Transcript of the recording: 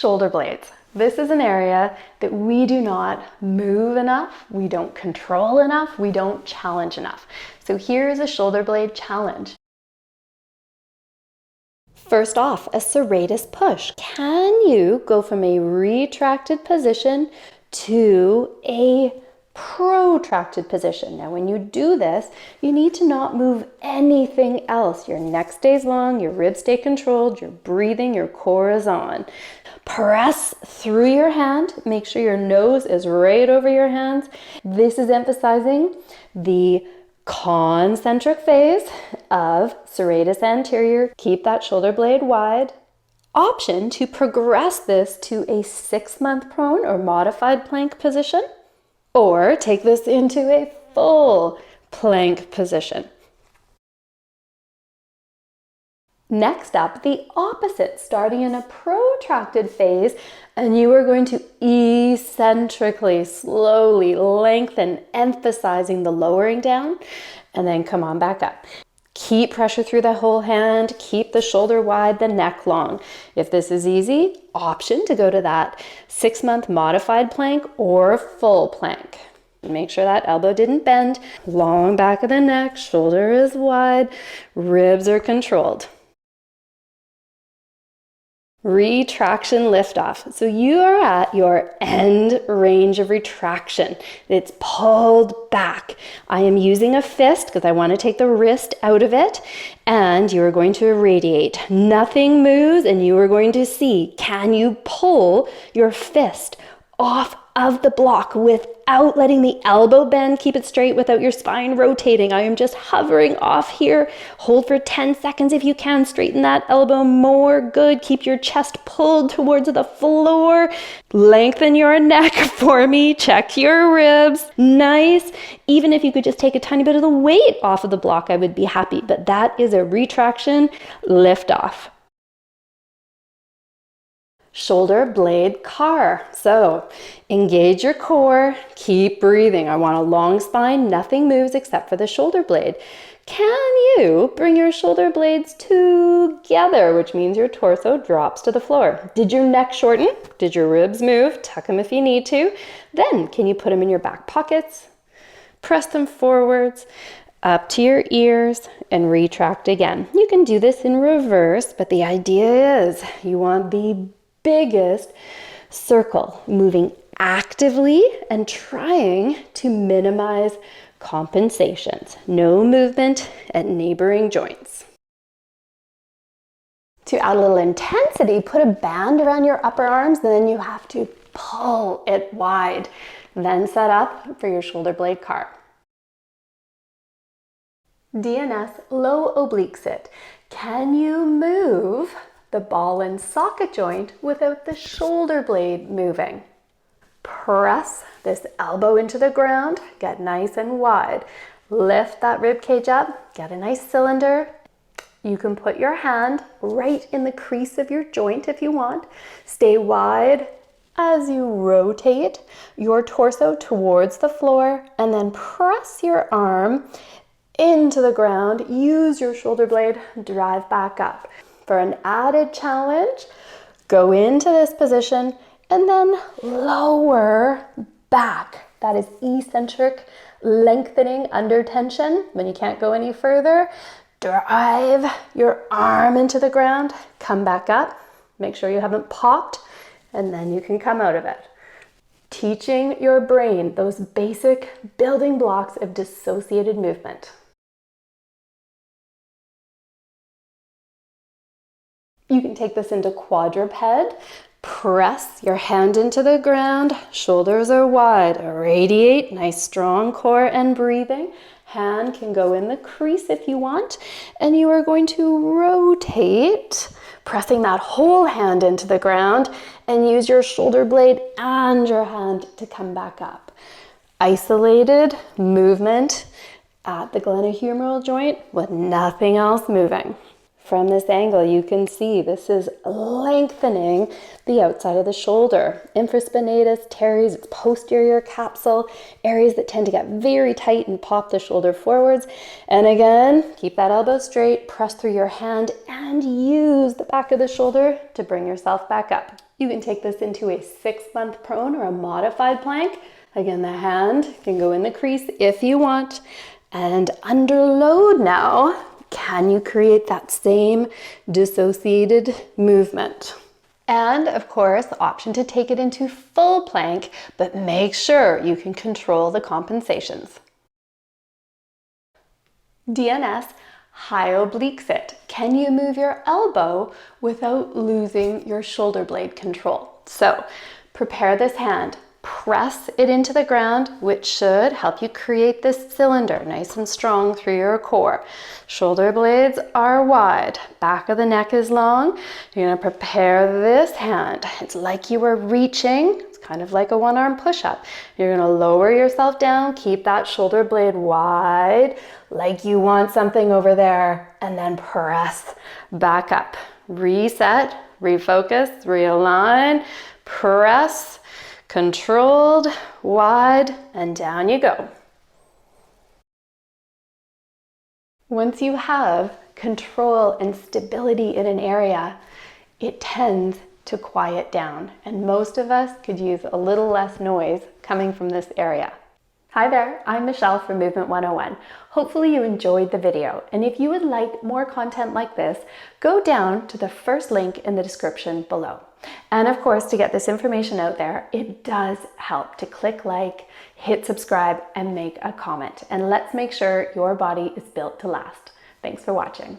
Shoulder blades. This is an area that we do not move enough, we don't control enough, we don't challenge enough. So here's a shoulder blade challenge. First off, a serratus push. Can you go from a retracted position to a protracted position? Now, when you do this, you need to not move anything else. Your neck stays long, your ribs stay controlled, you're breathing, your core is on. Press through your hand. Make sure your nose is right over your hands. This is emphasizing the concentric phase of serratus anterior. Keep that shoulder blade wide. Option to progress this to a 6-month prone or modified plank position, or take this into a full plank position. Next up, the opposite, starting in a protracted phase, and you are going to eccentrically, slowly lengthen, emphasizing the lowering down, and then come on back up. Keep pressure through the whole hand, keep the shoulder wide, the neck long. If this is easy, option to go to that 6-month modified plank or full plank. Make sure that elbow didn't bend, long back of the neck, shoulder is wide, ribs are controlled. Retraction liftoff. So you are at your end range of retraction. It's pulled back. I am using a fist because I want to take the wrist out of it, and you are going to irradiate. Nothing moves, and you are going to see, can you pull your fist off of the block without letting the elbow bend? Keep it straight without your spine rotating. I am just hovering off here. Hold for 10 seconds if you can. Straighten that elbow more. Good. Keep your chest pulled towards the floor. Lengthen your neck for me. Check your ribs. Nice. Even if you could just take a tiny bit of the weight off of the block, I would be happy. But that is a retraction lift off. Shoulder blade car. So engage your core, keep breathing. I want a long spine, nothing moves except for the shoulder blade. Can you bring your shoulder blades together, which means your torso drops to the floor? Did your neck shorten? Did your ribs move? Tuck them if you need to. Then can you put them in your back pockets? Press them forwards, up to your ears, and retract again. You can do this in reverse, but the idea is you want the biggest circle, moving actively and trying to minimize compensations. No movement at neighboring joints. To add a little intensity, put a band around your upper arms, then you have to pull it wide. Then set up for your shoulder blade car. DNS low oblique sit. Can you move the ball and socket joint without the shoulder blade moving? Press this elbow into the ground, get nice and wide. Lift that rib cage up, get a nice cylinder. You can put your hand right in the crease of your joint if you want. Stay wide as you rotate your torso towards the floor, and then press your arm into the ground. Use your shoulder blade, drive back up. For an added challenge, go into this position and then lower back. That is eccentric lengthening under tension. When you can't go any further, drive your arm into the ground, come back up, make sure you haven't popped, and then you can come out of it. Teaching your brain those basic building blocks of dissociated movement. You can take this into quadruped. Press your hand into the ground, shoulders are wide, irradiate, nice strong core and breathing. Hand can go in the crease if you want, and you are going to rotate, pressing that whole hand into the ground, and use your shoulder blade and your hand to come back up. Isolated movement at the glenohumeral joint with nothing else moving. From this angle, you can see this is lengthening the outside of the shoulder. Infraspinatus, teres, its posterior capsule, areas that tend to get very tight and pop the shoulder forwards. And again, keep that elbow straight, press through your hand, and use the back of the shoulder to bring yourself back up. You can take this into a 6-month prone or a modified plank. Again, the hand can go in the crease if you want. And under load now, can you create that same dissociated movement? And of course, the option to take it into full plank, but make sure you can control the compensations. DNS, high oblique sit. Can you move your elbow without losing your shoulder blade control? So prepare this hand, press it into the ground, which should help you create this cylinder nice and strong through your core. Shoulder blades are wide, back of the neck is long. You're gonna prepare this hand. It's like you were reaching, it's kind of like a one-arm push-up. You're gonna lower yourself down, keep that shoulder blade wide, like you want something over there, and then press back up. Reset, refocus, realign, press, controlled, wide, and down you go. Once you have control and stability in an area, it tends to quiet down, and most of us could use a little less noise coming from this area. Hi there, I'm Michelle from Movement 101. Hopefully you enjoyed the video, and if you would like more content like this, go down to the first link in the description below. And of course, to get this information out there, it does help to click like, hit subscribe, and make a comment. And let's make sure your body is built to last. Thanks for watching.